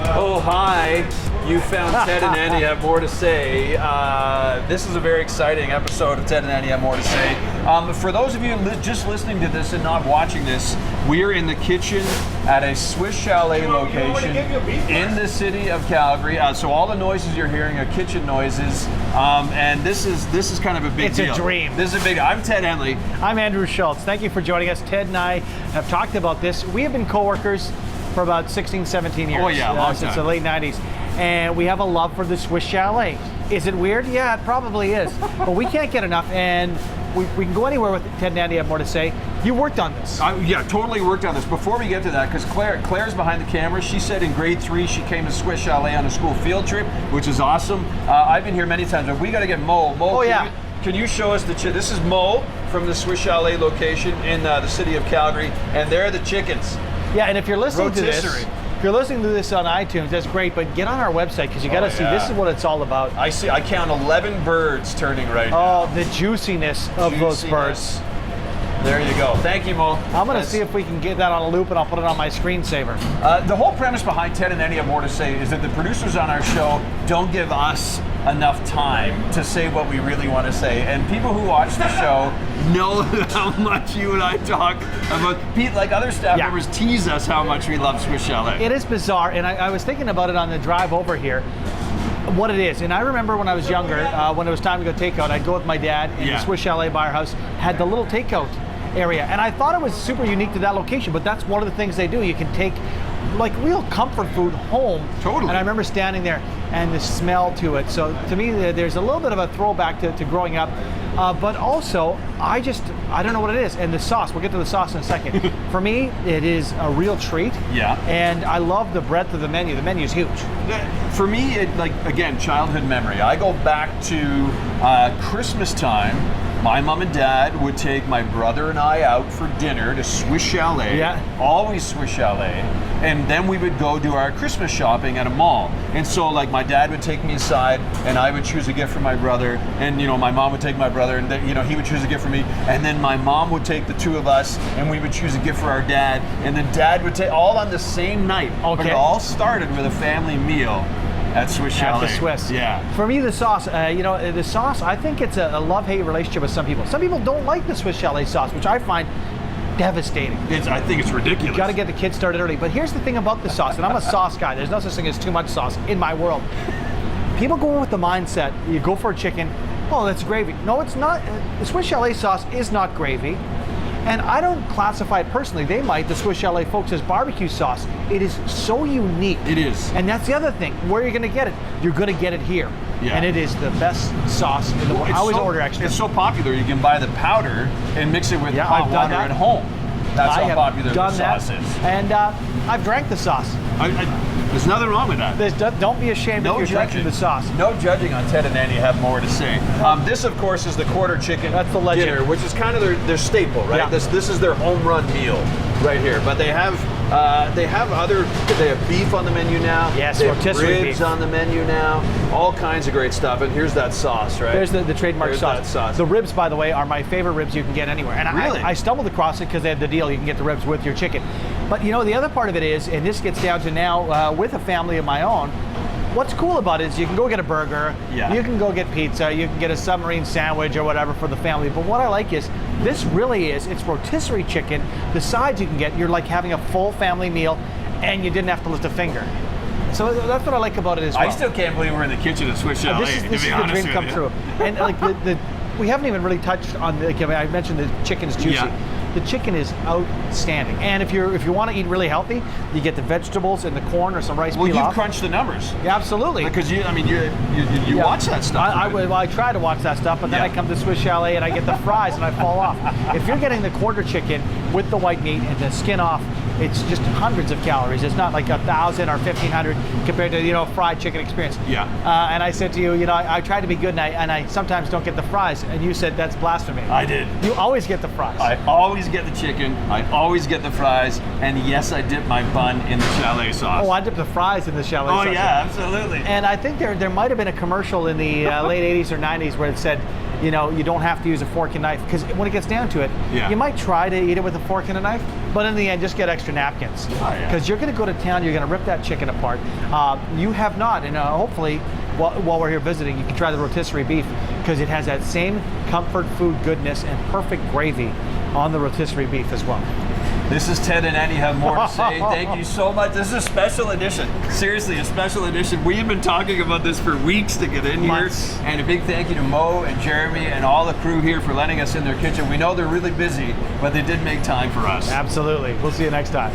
Oh, hi. You found Ted and Andy Have More to Say. This is a very exciting episode of Ted and Andy Have More to Say. For those of you just listening to this and not watching this, we're in the kitchen at a Swiss Chalet location in the city of Calgary. So all the noises you're hearing are kitchen noises, and this is kind of a big deal. It's a dream. This is a big. I'm Ted Henley. I'm Andrew Schultz. Thank you for joining us. Ted and I have talked about this. We have been co-workers for about 16, 17 years. Oh yeah, long since time. the late 90s. And we have a love for the Swiss Chalet. Is it weird? Yeah, it probably is. But we can't get enough, and we can go anywhere with Ted and Andy Have More to Say. You worked on this. Yeah, totally worked on this. Before we get to that, because Claire's behind the camera, she said in grade 3 she came to Swiss Chalet on a school field trip, which is awesome. I've been here many times, but we got to get Mo. Oh, yeah. Can you show us the This is Mo from the Swiss Chalet location in the city of Calgary, and they're the chickens. Yeah, and if you're listening to this, Rotisserie. if you're listening to this on iTunes, that's great, but get on our website because you got to see this is what it's all about. I count 11 birds turning right now. Oh, the juiciness of those birds. There you go. Thank you, Mo. I'm going to see if we can get that on a loop, and I'll put it on my screensaver. The whole premise behind Ted and Andy Have More to Say is that the producers on our show don't give us enough time to say what we really want to say. And people who watch the show know how much you and I talk about. Like other staff members tease us how much we love Swiss Chalet. It is bizarre, and I was thinking about it on the drive over here, what it is. And I remember when I was younger, when it was time to go takeout, I'd go with my dad, and the Swiss Chalet by our house had the little takeout area. And I thought it was super unique to that location, but that's one of the things they do. You can take like real comfort food home. Totally. And I remember standing there and the smell to it. So to me, there's a little bit of a throwback to growing up. But also, I don't know what it is. And the sauce, we'll get to the sauce in a second. For me, it is a real treat. Yeah. And I love the breadth of the menu. The menu is huge. For me, again, childhood memory. I go back to Christmas time. My mom and dad would take my brother and I out for dinner to Swiss Chalet. Yeah. Always Swiss Chalet. And then we would go do our Christmas shopping at a mall. And so like my dad would take me aside and I would choose a gift for my brother. And my mom would take my brother and he would choose a gift for me. And then my mom would take the two of us and we would choose a gift for our dad. And then dad would take all on the same night. Okay. But it all started with a family meal at Swiss Chalet. At the Swiss. Yeah. For me, the sauce, the sauce, I think it's a love-hate relationship with some people. Some people don't like the Swiss Chalet sauce, which I find devastating. I think it's ridiculous. You got to get the kids started early. But here's the thing about the sauce, and I'm a sauce guy. There's no such thing as too much sauce in my world. People go in with the mindset, you go for a chicken, oh, that's gravy. No, it's not. The Swiss Chalet sauce is not gravy. And I don't classify it personally. They might, the Swiss Chalet folks, as barbecue sauce. It is so unique. It is. And that's the other thing. Where are you going to get it? You're going to get it here. Yeah. And it is the best sauce in the world. I always order extra. It's so popular, you can buy the powder and mix it with hot water at home. That's how popular the sauce is. And I've drank the sauce. There's nothing wrong with that. Don't be ashamed if you're drinking the sauce. No judging on Ted and Andy Have More to Say. This, of course, is the quarter chicken dinner, which is kind of their staple, right? Yeah. This is their home run meal right here. But they have beef on the menu now. Yes, they have rotisserie ribs beef on the menu now. All kinds of great stuff. And here's that sauce, right? There's the trademark sauce. That sauce. The ribs, by the way, are my favorite ribs you can get anywhere. And really? I stumbled across it because they had the deal. You can get the ribs with your chicken. But the other part of it is, and this gets down to now with a family of my own, what's cool about it is you can go get a burger, you can go get pizza, you can get a submarine sandwich or whatever for the family. But what I like is, this really is, it's rotisserie chicken. The sides you can get, you're like having a full family meal and you didn't have to lift a finger. So that's what I like about it as well. I still can't believe we're in the kitchen at Swiss Chalet. This is the dream come true. And like we haven't even really touched on, I mentioned the chicken's juicy. Yeah. The chicken is outstanding, and if you want to eat really healthy, you get the vegetables and the corn or some rice pilaf. Well, you've crunched the numbers. Yeah, absolutely. Because you watch that stuff. I try to watch that stuff, but then I come to Swiss Chalet and I get the fries and I fall off. If you're getting the quarter chicken with the white meat and the skin off, it's just hundreds of calories. It's not like 1,000 or 1,500 compared to fried chicken experience. Yeah. And I said to you, I try to be good, and I sometimes don't get the fries, and you said that's blasphemy. I did. You always get the fries. I always get the chicken. I always get the fries, and yes, I dip my bun in the chalet sauce. Oh, I dip the fries in the chalet sauce. Oh yeah, absolutely. And I think there might have been a commercial in the late 80s or 90s where it said, you know, you don't have to use a fork and knife, because when it gets down to it, you might try to eat it with a fork and a knife, but in the end, just get extra napkins. Because you're going to go to town, you're going to rip that chicken apart. You have not, and hopefully, while we're here visiting, you can try the rotisserie beef, because it has that same comfort food goodness and perfect gravy on the rotisserie beef as well. This is Ted and Annie have more to say. Thank you so much. This is a special edition. Seriously, a special edition. We have been talking about this for weeks to get in here. And a big thank you to Mo and Jeremy and all the crew here for letting us in their kitchen. We know they're really busy, but they did make time for us. Absolutely. We'll see you next time.